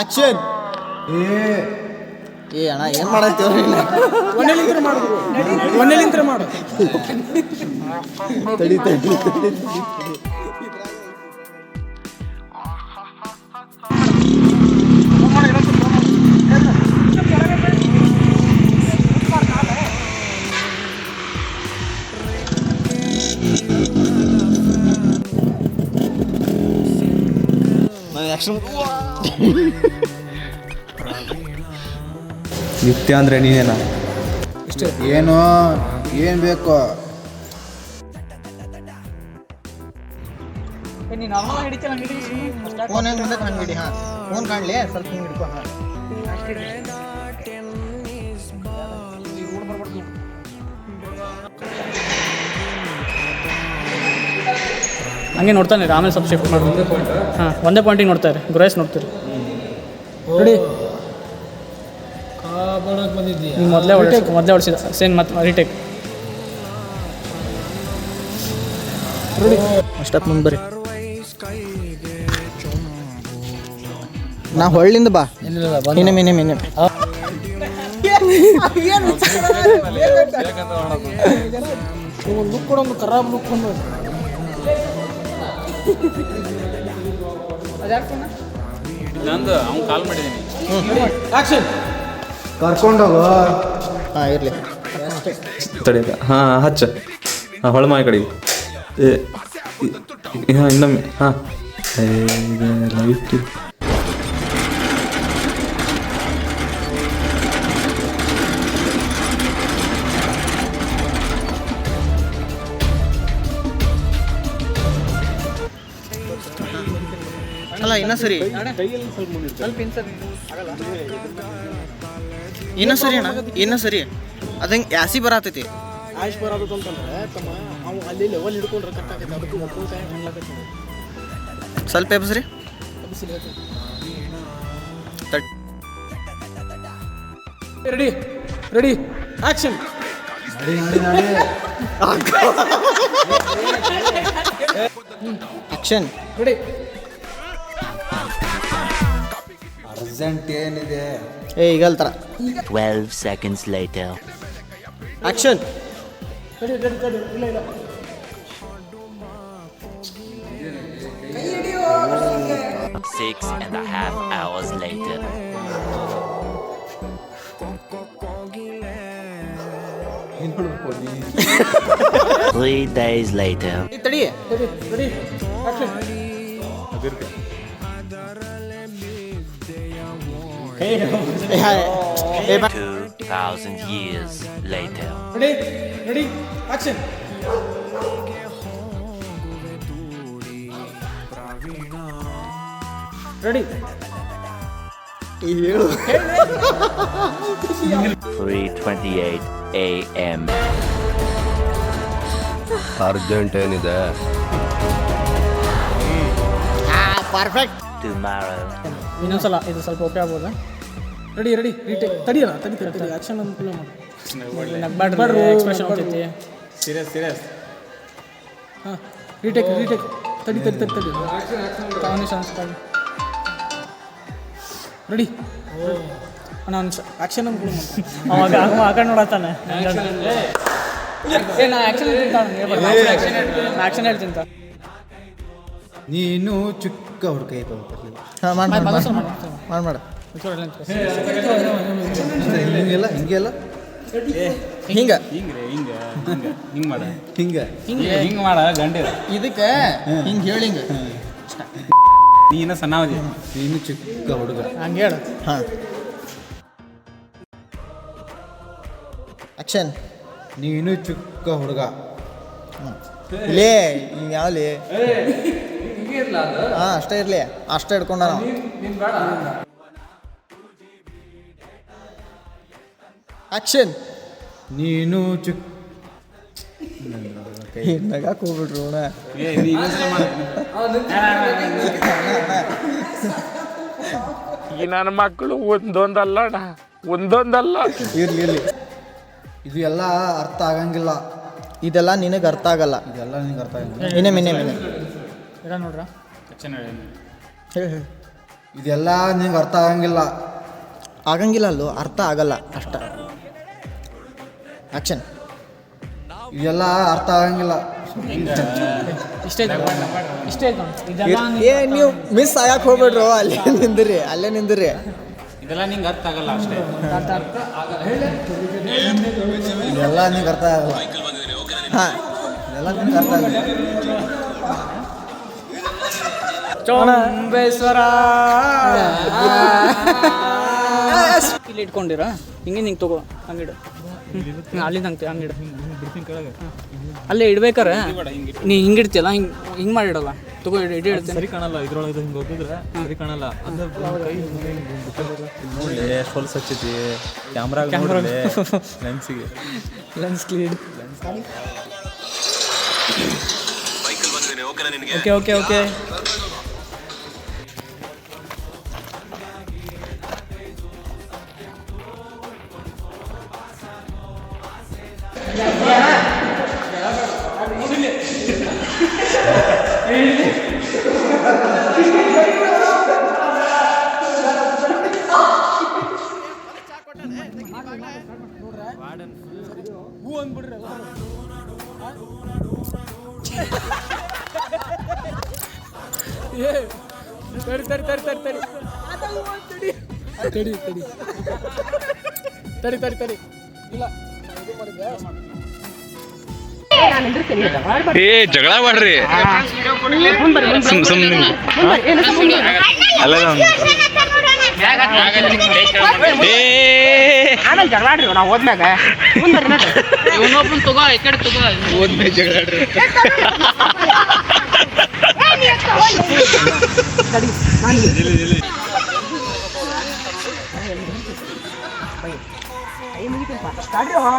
Action. ಏ ಅಣ್ಣ ಏನು ಮಾಡತ್ತೀವ್ರಿ? ಒಂದೆಲಿಂತ್ರ ಮಾಡಿದ್ರು, ಒಂದೆಲಿಂತ್ರ ಮಾಡು. ತಡಿ ನಿತ್ಯ ಅಂದ್ರೆ ನೀನೇನಾ? ಏನು ಏನು ಬೇಕು? ಫೋನ್ ಹೆಂಗೆ ಮುಂದೆ ಹಂಗೆ ಹಿಡಿ. ಹಾಂ, ಫೋನ್ ಕಾಣಲಿ ಸ್ವಲ್ಪ ಹಿಂಗೆ ಹಿಡ್ಕೊ. ಹಾಂ, ಹಂಗೆ ನೋಡ್ತಾನೆ ರೀ, ಆಮೇಲೆ ಸ್ವಲ್ಪ ಶಿಫ್ಟ್ ಮಾಡಿ. ಹಾಂ, ಒಂದೇ ಪಾಯಿಂಟಿಗೆ ನೋಡ್ತಾರೆ, ಗ್ರೋಯಸ್ ನೋಡ್ತೀರಿ. ನೋಡಿ ನೀವು ಮೊದಲೇ ಹೊಡಿಸಿದ ಸೇನ್ ಮತ್ತೆ ರೀಟೇಕ್. ನೋಡಿ ಅಷ್ಟಕ್ಕೆ ಮುಂದೆ ಬರ್ರಿ. ನಾ ಹೊಳ್ಳಿಂದ ಬಾ. ಮಿನಿ ಲುಕ್ ಕೊಡೋದು ಖರಾಬ್ ಲುಕ್ ಒಂದು. ನಂದು ಅವ್ನು ಕಾಲ್ ಮಾಡಿದ್ದೀನಿ. ಆಕ್ಷನ್. ಕರ್ಕೊಂಡೋಗು. ಹಾಂ, ಇರಲಿ. ತಡಿ. ಹಾಂ, ಹಚ್ಚ. ಹಾಂ, ಹೊಳ ಮಾಡಿ ಕಡೆಗೆ. ಹಾಂ, ಇನ್ನೊಮ್ಮೆ. ಹಾಂ, ಲೈಟ್. ಅಲ್ಲ ಇನ್ನೂ ಸರಿ, ಇನ್ನೂ ಸರಿ ಅಣ್ಣ, ಇನ್ನೂ ಸರಿ. ಅದಂಗೆ ಯಾಸಿ ಬರತೈತಿ. ಆಯ್ಸ್ ಬರೋದು ಅಂತಂದ್ರೆ ತಮ್ಮ ಅವು ಅಲ್ಲಿ ಲೆವೆಲ್ ಹಿಡ್ಕೊಂಡ್ರೆ ಕಟ್ ಆಗೈತೆ. ಅದಕ್ಕೆ ಒಬ್ಬರು ಟೈಮ್ ಹಂಗ್ಲಾಗೈತೆ. ಸ್ವಲ್ಪ ಎಬ್ಸ್ರಿ. Ready action. Action. Ready. Urgent ಏನಿದೆ? ಈಗಲ್ ಥರ. 12 seconds later. ಆಕ್ಷನ್. ರೆಡಿ. ಇಲ್ಲ 6.5 hours later. Three days later. ತಡಿ. Ready action. 2,000 years later. Ready action. Ready. 3:28 a.m. Urgent ಏನಿದೆ? ಪರ್ಫೆಕ್ಟ್. Tomorrow. ಇನ್ನೊಂದ್ಸಲ ಇದು ಸ್ವಲ್ಪ ಓಕೆ ಆಗ್ಬೋದಾ? Ready retake. ತಡಿಯಲ್ಲ, ತಡಿ ಆಕ್ಷನ್ ಅನುಕೂಲ ಮಾಡಿ. ನಗ್ಬಾಡ್ರಿ, ಎಕ್ಸ್ಪ್ರೆಷನ್ ಹೋಗ್ತೈತಿ. ಸೀರಿಯಸ್. ಹಾಂ, ರೀಟೇಕ್. ತಡಿ. ರೆಡಿ ಅಣ್ಣ. ಆಕ್ಷನ್ ಅನುಕೂಲ ಮಾಡ್ತಾನೆ. ಅವಾಗ ಆ ಕಡೆ ನೋಡತ್ತಾನೆ. ನಾ ಆಕ್ಷನ್ ಹೇಳ್ತೀನಿ. ನೀನು ಚಿಕ್ಕ ಹುಡುಗ. ಹಾಂ, ಮಾಡಿ ಹಿಂಗೆಲ್ಲ ಹಿಂಗೆ ಮಾಡ ಗಂಟೆ. ಇದಕ್ಕೆ ಹಿಂಗೆ ಹೇಳಿ. ಹಿಂಗೆ ನೀನು ಸಣ್ಣವದಿ. ನೀನು ಚಿಕ್ಕ ಹುಡುಗ. ಹಂಗೆ ಹೇಳು. ಹಾಂ, ಆಕ್ಷನ್. ನೀನು ಚಿಕ್ಕ ಹುಡುಗ. ಇಲ್ಲೇ ಹಿಂಗೆ ಯಾವಲಿ. ಹಾಂ, ಅಷ್ಟೇ ಇರಲಿ. ಅಷ್ಟೇ ಹಿಡ್ಕೊಂಡ ನಾವು. ಆಕ್ಷನ್. ನೀನು ಚಿಕ್ಕ ನಗಾಕ್ ಹೋಗ್ಬಿಟ್ರು ಅಣ್ಣ. ಈ ನನ್ನ ಮಕ್ಕಳು ಒಂದೊಂದಲ್ಲ. ಇರ್ಲಿ. ಇದು ಎಲ್ಲ ಅರ್ಥ ಆಗಂಗಿಲ್ಲ. ಇದೆಲ್ಲ ನಿನಗೆ ಅರ್ಥ ಆಗಲ್ಲ. ಇದೆಲ್ಲ ನಿನಗೆ ಅರ್ಥ ಆಗಂಗಿಲ್ಲ. ಇನ್ನೇ ಇಲ್ಲ ನೋಡ್ರ. ಹೇಳಿ. ಇದೆಲ್ಲ ನಿಂಗೆ ಅರ್ಥ ಆಗಂಗಿಲ್ಲ. ಆಗಂಗಿಲ್ಲ ಅಲ್ಲೋ, ಅರ್ಥ ಆಗಲ್ಲ ಅಷ್ಟ. ಆಕ್ಷನ್. ಇದೆಲ್ಲ ಅರ್ಥ ಆಗಂಗಿಲ್ಲ. ಇಷ್ಟೇ ಇದೆಲ್ಲ ಏ ನೀವು ಮಿಸ್ ಆಗಕ್ಕೆ ಹೋಗ್ಬೇಡ್ರು, ಅಲ್ಲೇ ನಿಂದ್ರಿ. ಇದೆಲ್ಲ ನಿಂಗೆ ಅರ್ಥ ಆಗಲ್ಲ ಅಷ್ಟೇ. ಇದೆಲ್ಲ ನಿಂಗೆ ಅರ್ಥ ಆಗಲ್ಲ. ಹಾಂ, ಇದೆಲ್ಲ ನಿಂಗೆ ಅರ್ಥ ಆಗಲ್ಲ. ಚೋಂಬೇಶ್ವರ ಇಲ್ಲಿ ಇಟ್ಕೊಂಡಿರ ಹಿಂಗೆ ತಗೋ ಹಂಗಿಡು. ಅಲ್ಲಿಂದ ಹಂಗಿಡು. ಅಲ್ಲೇ ಇಡ್ಬೇಕಾರೆ ನೀ ಹಿಂಗಿಡ್ತಿಯಲ್ಲ, ಹಿಂಗೆ ಮಾಡಿಡಲ್ಲ. ತಗೋ ಇಡಿ ಇಡ್ತೀನಿ. ಸರಿ ಕಾಣಲ್ಲ ಇದ್ರೊಳಗೆ ಹಿಂಗೆ ಹೋಗಿದ್ರೆ ಸರಿ ಕಾಣಲ್ಲ. ನೋಡಲಿ ಎಷ್ಟು ಹೊಲ್ಸ್ ಹಚ್ಚೈತಿ ಕ್ಯಾಮ್ರಾ ಲೆನ್ಸಿಗೆ. Lens clean. Okay okay. ತಡಿ ಇಲ್ಲ ಏ ಜಗಳ ಮಾಡ್ರಿ ಜಗಳಾಡ್ರಿ ನಾವು ಹೋದ್ಮ್ಯಾಗ ಇವನೊಬ್ಬನ ತಗೋ ಈ ಕಡೆ ತಗೋ ಹೋದ್ಮೇಲೆ ಜಗಳಾಡ್ರಿ.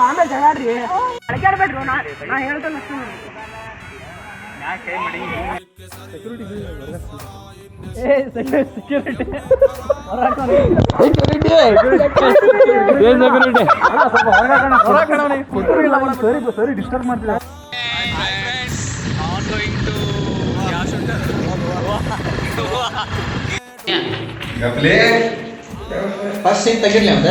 ಆಮೇಲೆ ಜಗಳಾಡ್ರಿ ಅಡಗಾಡ್ಬೇಡ್ರಿ. ನಾ ಹೇಳ್ದಲ್ಲ ಸರಿ ಡಿಸ್ಟರ್ಬ್ ಮಾಡ್ತಿಲ್ಲ. ಫಸ್ಟ್ ಸೀನ್ ತೆಗಿರ್ಲಿ ಅಂತ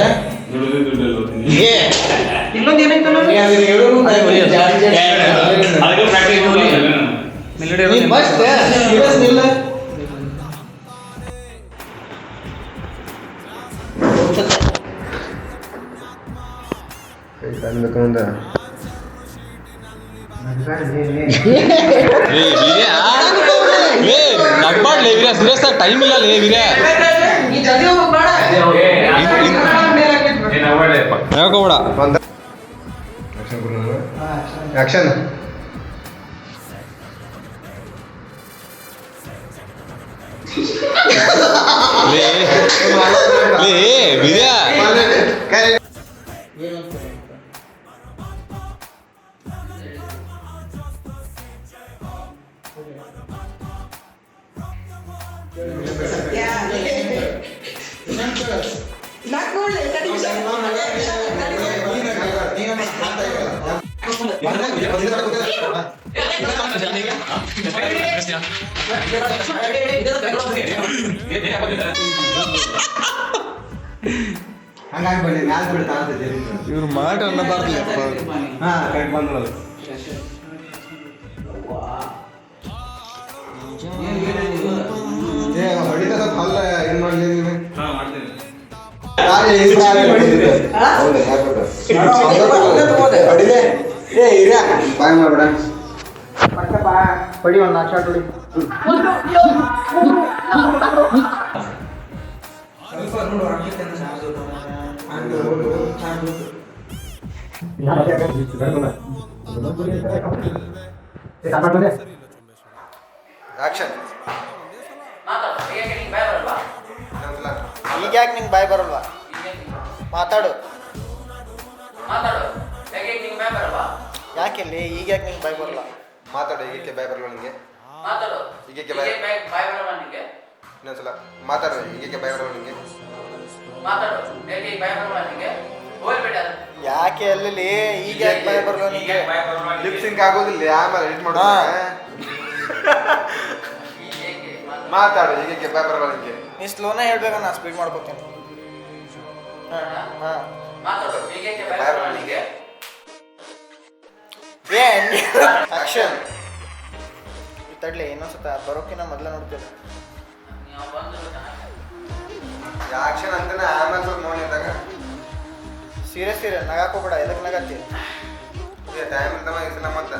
ನಗ್ಬಾಡ್ಲೇ ವೀರ, ಸೀರಿಯಸ್ ಆಗಿ ಟೈಮ್ ಇಲ್ಲ ಲೇ ವೀರ. ಹೇಳ್ಕೊಬೇಡ. ಆಕ್ಷನ್. ಲೇ ವೀರ ಇವ್ರು ಮಾಡಿ ಅನ್ನಬಾರ್ದು. ಹಾಂ ಕರೆಕ್ಟ್ ಬಂದ್ರಲ್ಲ. ಹೊಡಿತ ಅಲ್ಲ ಏನು ಮಾಡಲಿ ನೀನು? ಬಾಯ್ ಮಾಡ್ಬೇಡ. ಹೊಡಿ ಒಂದು 4 ಶಾಟ್ ಹೊಡಿ. ಆಕ್ಷನ್. ಈಗ ಯಾಕೆ ನಿಂಗೆ ಬಾಯ್ ಬರಲ್ವಾ? ಮಾತಾಡು. ಯಾಕೆಲ್ಲಿ ಈಗ ಯಾಕೆ ನಿಂಗೆ ಬಾಯ್ ಬರಲ್ಲ? ಮಾತಾಡು. ಈಗಕ್ಕೆ ಬಾಯ್ ಬರಲ್ಲ ನಿಂಗೆ? ಈಗಕ್ಕೆ ಬಾಯ್ ಇನ್ನೊಂದ್ಸಲ ಮಾತಾಡು. ಈಗಕ್ಕೆ ಬಾಯ್ ಬರಲ್ಲ ನಿಂಗೆ? ಯಾಕೆ ಅಲ್ಲಿ ಈಗ ಯಾಕೆ ಬಾಯ್ ಬರಲ್ಲ ನಿಂಗೆ? ಲಿಪ್ಸಿಂಕ್ ಆಗೋದಿಲ್ಲ, ಆಮೇಲೆ ಎಡಿಟ್ ಮಾಡೋದು. ಮಾತಾಡು. ಈಗಕ್ಕೆ ಬಾಯ್ ಬರಲ್ಲ ನಿಂಗೆ? ನೀ ಸ್ಲೋನೇ ಹೇಳ್ಬೇಕು, ನಾ ಸ್ಪೀಡ್ ಮಾಡ್ಕೋತೀನಿ. ಹಾಂ ಆಕ್ಷನ್ ತಡ್ಲಿ ಇನ್ನೊಂದ್ಸತ ಬರೋಕಿನ ಮೊದಲ ನೋಡ್ತೀವಿ. ಆಕ್ಷನ್ ಅಂತಾನೆ ಆಮೇಲೆ ಸ್ವಲ್ಪ ನೋಡಿದಾಗ ಸೀರಿಯಸ್ ನಗಾಕೋಬೇಡ, ಎದಕ್ಕೆ ನಗತ್ತಿ? ಟೈಮ್ ಅಂತ ಇರ್ತಾನ ಮತ್ತೆ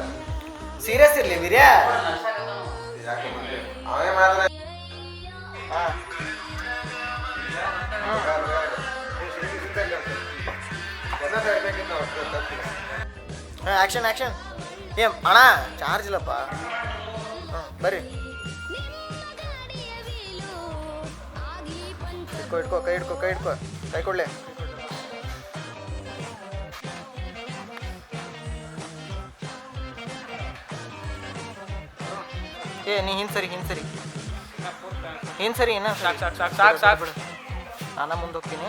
ಸೀರಿಯಸ್ ಇರ್ಲಿ ವೀರ್ಯ. ಅವೇ ಮಾತ್ರ ಹಾಂ ಆಕ್ಷನ್ ಆಕ್ಷನ್. ಅಣ್ಣ ಚಾರ್ಜ್ ಇಲ್ಲಪ್ಪ. ಬರ್ರಿ ಇಟ್ಕೋ ಕೈ ಹಿಡ್ಕೊ ಕೈ ಕೊಡ್ಲೆ. ನೀ ಹಿಂದ್ ಸರಿ ಇನ್ನ ಸಾಕು ಬಿಡು, ನಾನು ಮುಂದೆ ಹೋಗ್ತೀನಿ.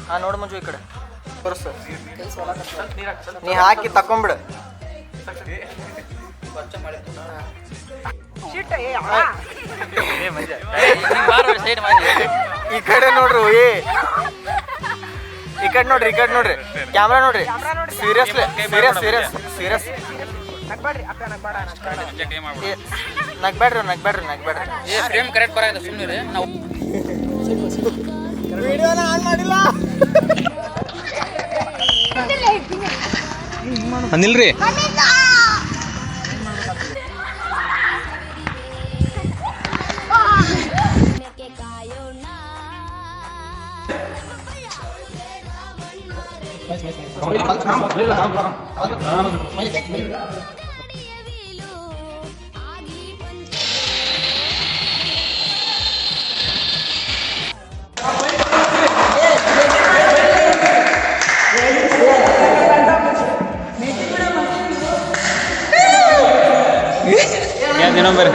ಹಾಂ ನೋಡು ಮಂಜು ಈ ಕಡೆ ತೋರಿಸು, ನೀ ಹಾಕಿ ತಕೊಂಬಿಡು. ಈ ಕಡೆ ನೋಡ್ರಿ, ಈ ಕಡೆ ನೋಡ್ರಿ ಕ್ಯಾಮ್ರಾ ನೋಡ್ರಿ. ಸೀರಿಯಸ್ ನಗ್ಬೇಡ್ರಿ. ಫ್ರೇಮ್ ಕರೆಕ್ಟ್ ಬರಾಗಿದೆ, ಸುಮ್ಮನೆ ನಾವು ವಿಡಿಯೋನ ಆನ್ ಮಾಡಿಲ್ಲ. ನಿಲ್ರಿ. ನಂಬರ್